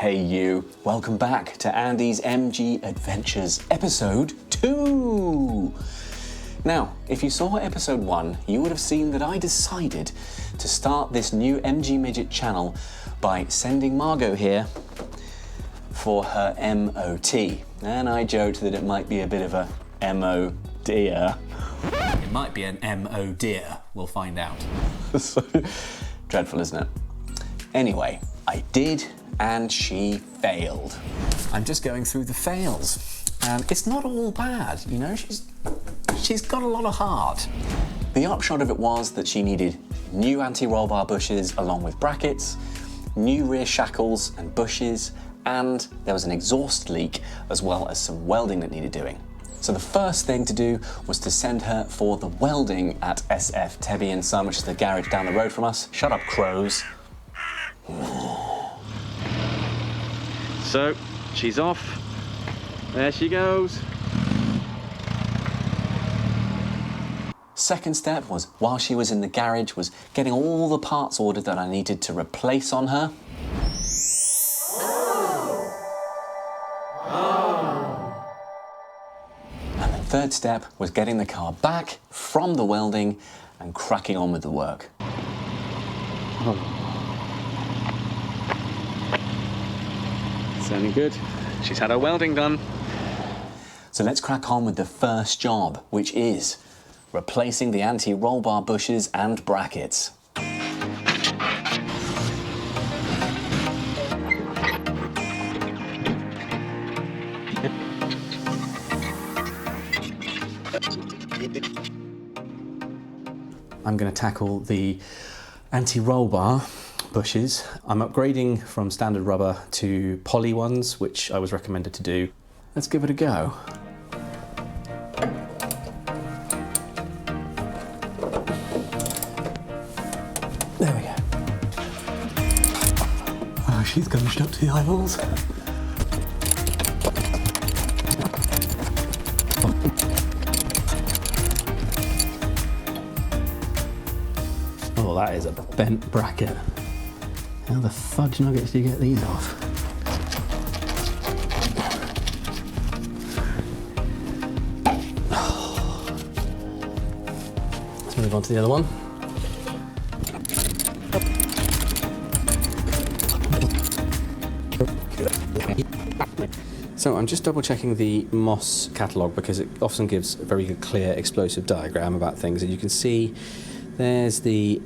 Hey you, welcome back to Andy's MG Adventures, episode 2. Now, if you saw episode 1, you would have seen that I decided to start this new MG Midget channel by sending Margo here for her MOT. And I joked that it might be a bit of a MO dear. It might be an MO dear, we'll find out. So, dreadful, isn't it? Anyway, I did, and she failed. I'm just going through the fails, and it's not all bad, you know, she's got a lot of heart. The upshot of it was that she needed new anti-roll bar bushes along with brackets, new rear shackles and bushes, and there was an exhaust leak as well as some welding that needed doing. So the first thing to do was to send her for the welding at SF Tebby & Son, which is the garage down the road from us. Shut up, crows. So, she's off. There she goes. Second step was, while she was in the garage, was getting all the parts ordered that I needed to replace on her. And the third step was getting the car back from the welding and cracking on with the work. Sounding good. She's had her welding done. So let's crack on with the first job, which is replacing the anti-roll bar bushes and brackets. I'm going to tackle the anti-roll bar bushes. I'm upgrading from standard rubber to poly ones, which I was recommended to do. Let's give it a go. There we go. Oh, she's gummed up to the eyeballs. Oh, that is a bent bracket. How the fudge nuggets do you get these off? Let's move on to the other one. So I'm just double checking the MOS catalogue because it often gives a very good, clear, explosive diagram about things, and you can see there's the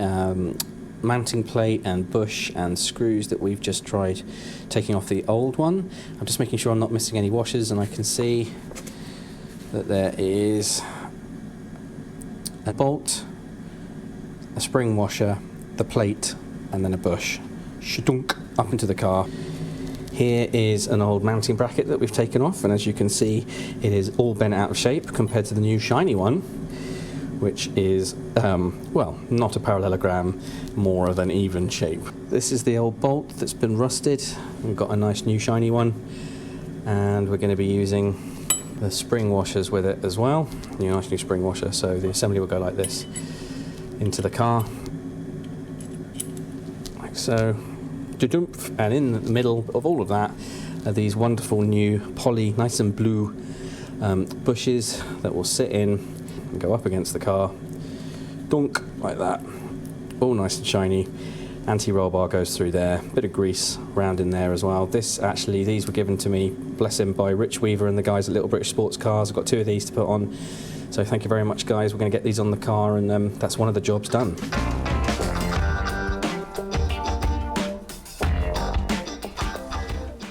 mounting plate and bush and screws that we've just tried taking off the old one. I'm just making sure I'm not missing any washers, and I can see that there is a bolt, a spring washer, the plate, and then a bush. Shadunk up into the car. Here is an old mounting bracket that we've taken off, and as you can see, it is all bent out of shape compared to the new shiny one, which is, well, not a parallelogram, more of an even shape. This is the old bolt that's been rusted. We've got a nice new shiny one, and we're going to be using the spring washers with it as well. Nice new spring washer, so the assembly will go like this into the car, like so. And in the middle of all of that are these wonderful new poly, nice and blue bushes that will sit in and go up against the car. Dunk, like that. All nice and shiny. Anti-roll bar goes through there. Bit of grease round in there as well. These were given to me, bless him, by Rich Weaver and the guys at Little British Sports Cars. I've got 2 of these to put on. So thank you very much, guys. We're going to get these on the car, and that's one of the jobs done.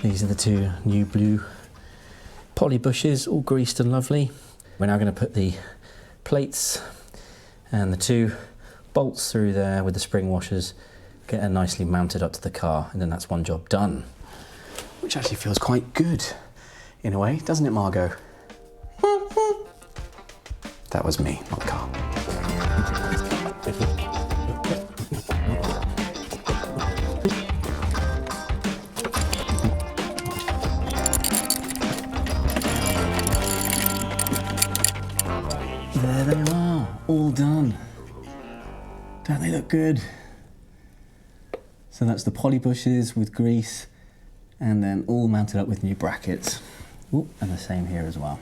These are the 2 new blue poly bushes, all greased and lovely. We're now going to put the plates and the 2 bolts through there with the spring washers, get her nicely mounted up to the car, and then that's one job done. Which actually feels quite good, in a way, doesn't it, Margo? That was me, not the car. There they are, all done. Don't they look good? So that's the poly bushes with grease and then all mounted up with new brackets. Ooh, and the same here as well.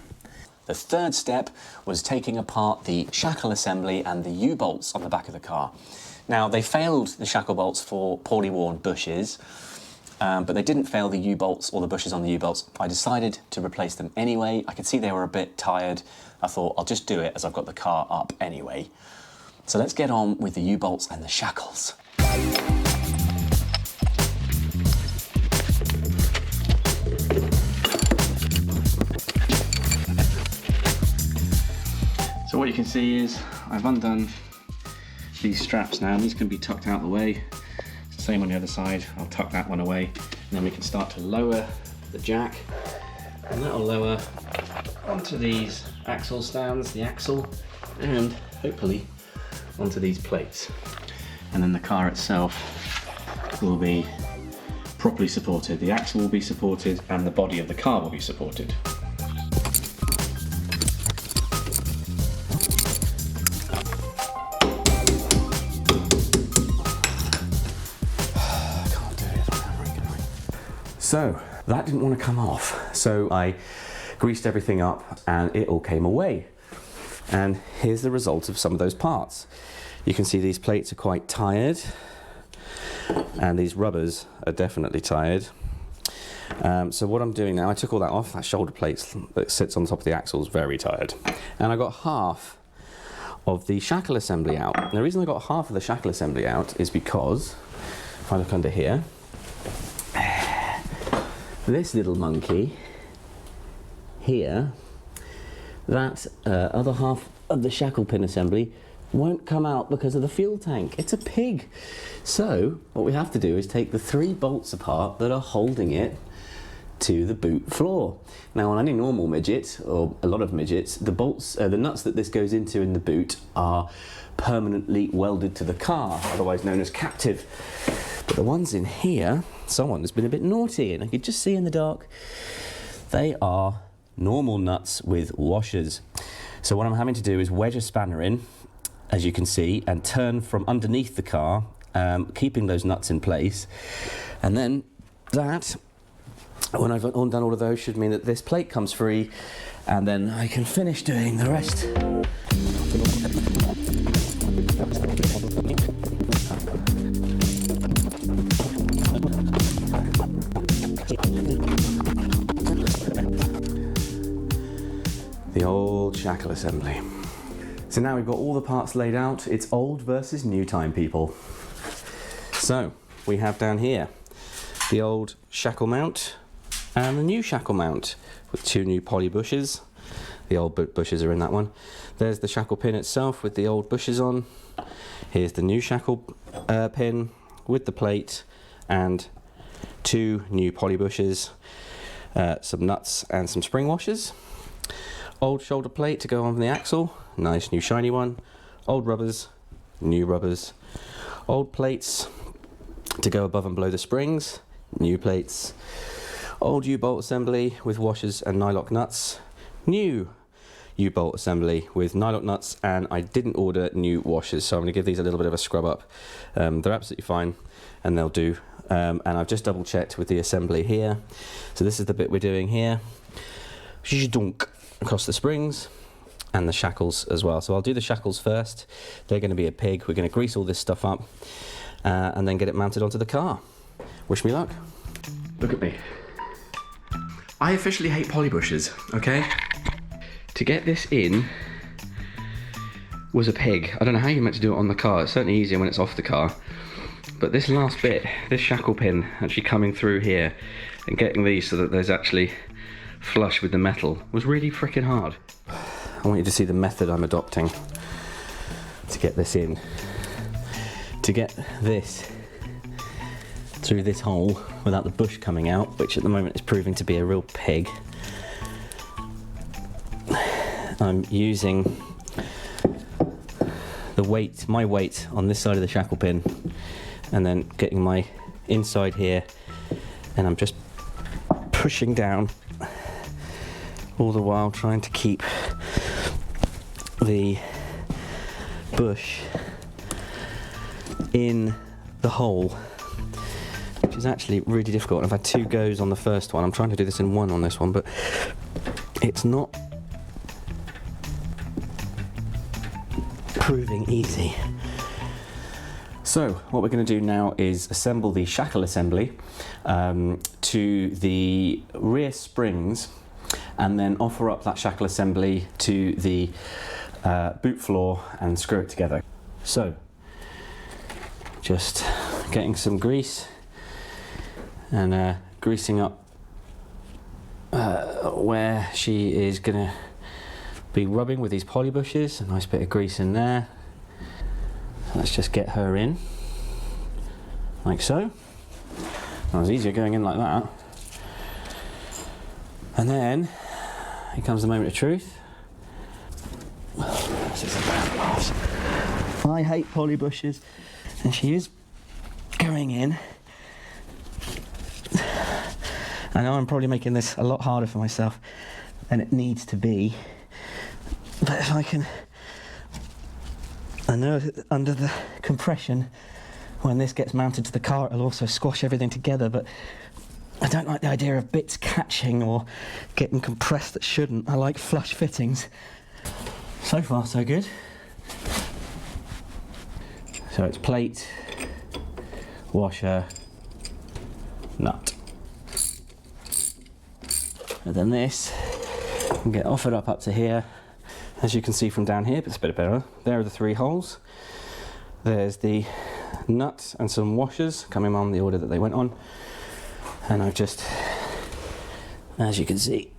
The third step was taking apart the shackle assembly and the U-bolts on the back of the car. Now, they failed the shackle bolts for poorly worn bushes, but they didn't fail the U-bolts or the bushes on the U-bolts. I decided to replace them anyway. I could see they were a bit tired. I thought I'll just do it as I've got the car up anyway. So let's get on with the U-bolts and the shackles. So what you can see is I've undone these straps now, and these can be tucked out of the way. Same on the other side, I'll tuck that one away, and then we can start to lower the jack, and that'll lower onto these axle stands, the axle, and hopefully onto these plates. And then the car itself will be properly supported. The axle will be supported and the body of the car will be supported. So that didn't want to come off, so I greased everything up and it all came away. And here's the result of some of those parts. You can see these plates are quite tired, and these rubbers are definitely tired. So what I'm doing now, I took all that off. That shoulder plate that sits on top of the axle is very tired. And I got half of the shackle assembly out. And the reason I got half of the shackle assembly out is because, if I look under here, this little monkey here, that other half of the shackle pin assembly won't come out because of the fuel tank. It's a pig. So what we have to do is take the 3 bolts apart that are holding it to the boot floor. Now, on any normal midget, or a lot of midgets, the bolts, the nuts that this goes into in the boot are permanently welded to the car, otherwise known as captive. But the ones in here, someone has been a bit naughty, and I could just see in the dark, they are normal nuts with washers. So what I'm having to do is wedge a spanner in, as you can see, and turn from underneath the car, keeping those nuts in place. And then that, when I've done all of those, should mean that this plate comes free, and then I can finish doing the rest. The old shackle assembly. So now we've got all the parts laid out. It's old versus new time, people. So we have down here the old shackle mount and the new shackle mount with 2 new poly bushes. The old bushes are in that one. There's the shackle pin itself with the old bushes on. Here's the new shackle pin with the plate and 2 new poly bushes, some nuts and some spring washers. Old shoulder plate to go on the axle, nice new shiny one. Old rubbers, new rubbers. Old plates to go above and below the springs, new plates. Old U-bolt assembly with washers and nylock nuts. New U-bolt assembly with nylock nuts, and I didn't order new washers, so I'm going to give these a little bit of a scrub up. They're absolutely fine and they'll do. And I've just double checked with the assembly here. So this is the bit we're doing here. Across the springs and the shackles as well. So I'll do the shackles first. They're going to be a pig. We're going to grease all this stuff up and then get it mounted onto the car. Wish me luck. Look at me. I officially hate poly bushes, okay? To get this in was a pig. I don't know how you're meant to do it on the car. It's certainly easier when it's off the car. But this last bit, this shackle pin actually coming through here and getting these so that there's actually flush with the metal was really freaking hard. I want you to see the method I'm adopting to get this in. To get this through this hole without the bush coming out, which at the moment is proving to be a real pig. I'm using the weight, my weight on this side of the shackle pin, and then getting my inside here, and I'm just pushing down all the while trying to keep the bush in the hole, which is actually really difficult. I've had 2 goes on the first one. I'm trying to do this in 1 on this one, but it's not proving easy. So what we're going to do now is assemble the shackle assembly to the rear springs, and then offer up that shackle assembly to the boot floor and screw it together. So just getting some grease and greasing up where she is going to be rubbing with these poly bushes. A nice bit of grease in there. Let's just get her in, like so. That was easier going in like that. And then, here comes the moment of truth. This is a bad pass. I hate poly bushes, and she is going in. I know I'm probably making this a lot harder for myself than it needs to be, but if I can, I know that under the compression, when this gets mounted to the car, it'll also squash everything together, but I don't like the idea of bits catching or getting compressed that shouldn't. I like flush fittings. So far, so good. So it's plate, washer, nut. And then this can get offered up to here. As you can see from down here, but it's a bit better. There are the 3 holes. There's the nut and some washers coming on the order that they went on. And I've just, as you can see,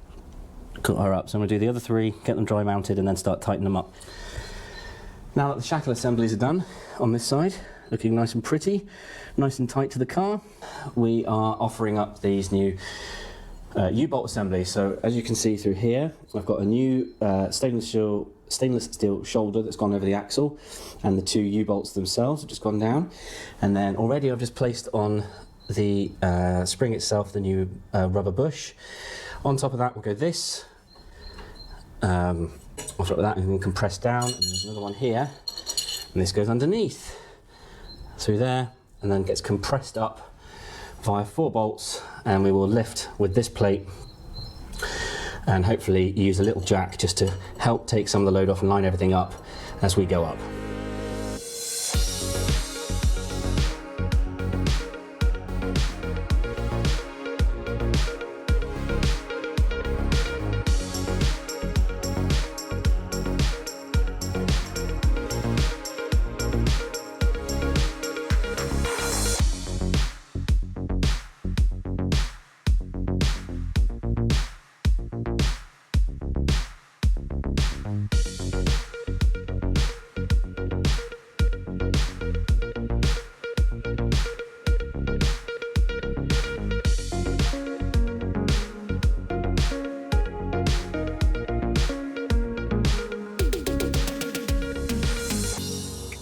cut her up. So I'm going to do the other 3, get them dry mounted, and then start tightening them up. Now that the shackle assemblies are done on this side, looking nice and pretty, nice and tight to the car, we are offering up these new U-bolt assembly. So as you can see through here, I've got a new stainless steel shoulder that's gone over the axle, and the 2 U-bolts themselves have just gone down. And then already I've just placed on the spring itself the new rubber bush. On top of that will go this. On top of that, and then compress down, and there's another one here, and this goes underneath through there, and then gets compressed up via 4 bolts, and we will lift with this plate and hopefully use a little jack just to help take some of the load off and line everything up as we go up.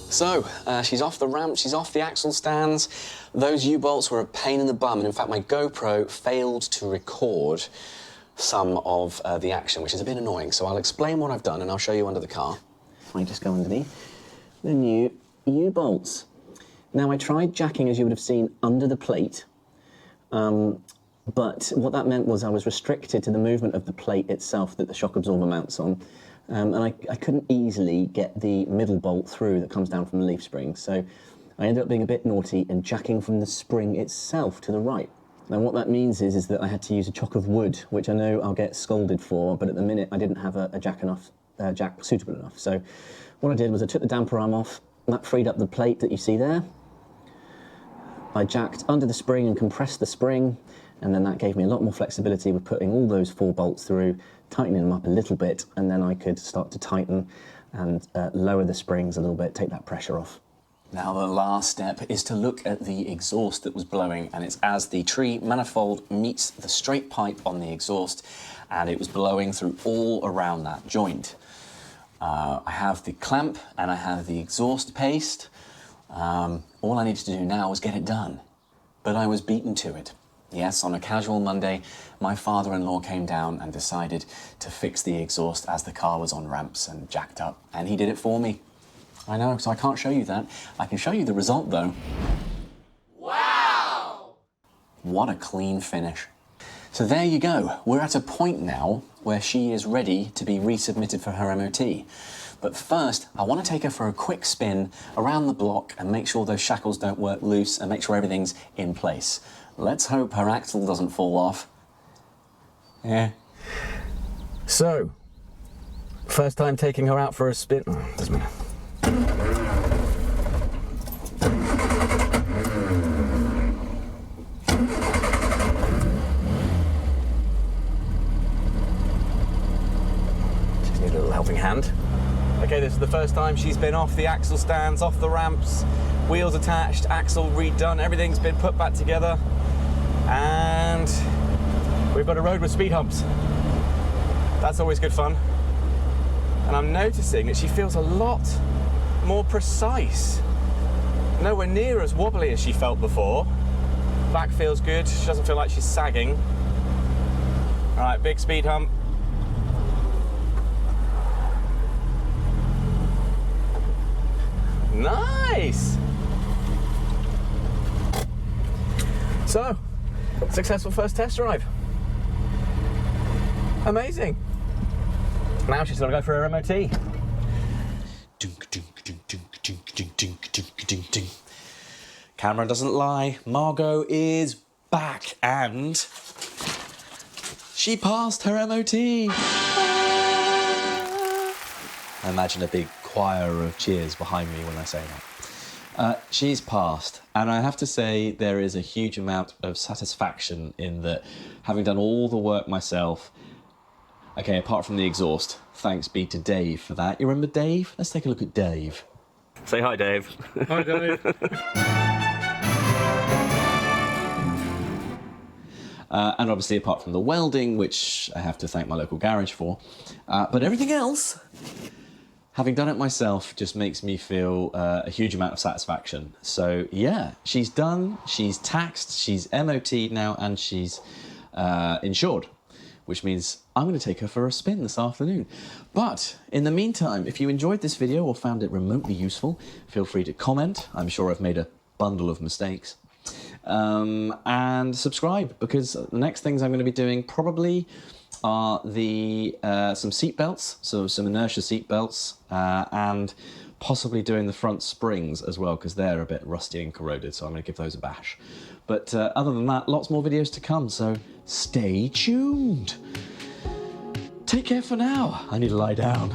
So, she's off the ramp, she's off the axle stands. Those U-bolts were a pain in the bum, and in fact my GoPro failed to record some of the action, which is a bit annoying. So I'll explain what I've done and I'll show you under the car. If I just go underneath, the new U-bolts. Now I tried jacking, as you would have seen, under the plate, but what that meant was I was restricted to the movement of the plate itself that the shock absorber mounts on. And I couldn't easily get the middle bolt through that comes down from the leaf spring. So I ended up being a bit naughty and jacking from the spring itself to the right. Now what that means is that I had to use a chock of wood, which I know I'll get scolded for, but at the minute I didn't have a jack suitable enough. So what I did was I took the damper arm off, that freed up the plate that you see there. I jacked under the spring and compressed the spring, and then that gave me a lot more flexibility with putting all those 4 bolts through, tightening them up a little bit, and then I could start to tighten and lower the springs a little bit, take that pressure off. Now the last step is to look at the exhaust that was blowing, and it's as the tree manifold meets the straight pipe on the exhaust, and it was blowing through all around that joint. I have the clamp and I have the exhaust paste. All I needed to do now was get it done, but I was beaten to it. Yes, on a casual Monday, my father-in-law came down and decided to fix the exhaust as the car was on ramps and jacked up, and he did it for me. I know, so I can't show you that. I can show you the result, though. Wow! what a clean finish. So there you go. We're at a point now where she is ready to be resubmitted for her MOT. But first, I want to take her for a quick spin around the block and make sure those shackles don't work loose and make sure everything's in place. Let's hope her axle doesn't fall off. Yeah. So, first time taking her out for a spin. Oh, doesn't matter. Just need a little helping hand. Okay, this is the first time she's been off the axle stands, off the ramps, wheels attached, axle redone, everything's been put back together, and we've got a road with speed humps. That's always good fun. And I'm noticing that she feels a lot more precise. Nowhere near as wobbly as she felt before. Back feels good, she doesn't feel like she's sagging. All right, big speed hump. Nice! So, successful first test drive. Amazing. Now she's got to go for her MOT. Camera doesn't lie. Margo is back and she passed her MOT. I imagine a big choir of cheers behind me when I say that. She's passed, and I have to say there is a huge amount of satisfaction in that, having done all the work myself. Okay, apart from the exhaust, thanks be to Dave for that. You remember Dave? Let's take a look at Dave. Say hi, Dave. Hi, Dave. And obviously apart from the welding, which I have to thank my local garage for, but everything else, having done it myself, just makes me feel a huge amount of satisfaction. So yeah, she's done, she's taxed, she's MOT'd now, and she's insured, which means I'm going to take her for a spin this afternoon. But in the meantime, if you enjoyed this video or found it remotely useful, feel free to comment. I'm sure I've made a bundle of mistakes. And subscribe, because the next things I'm going to be doing probably are some seat belts, so some inertia seat belts, and possibly doing the front springs as well, because they're a bit rusty and corroded, so I'm going to give those a bash. But other than that, lots more videos to come, so stay tuned. Take care for now. I need to lie down.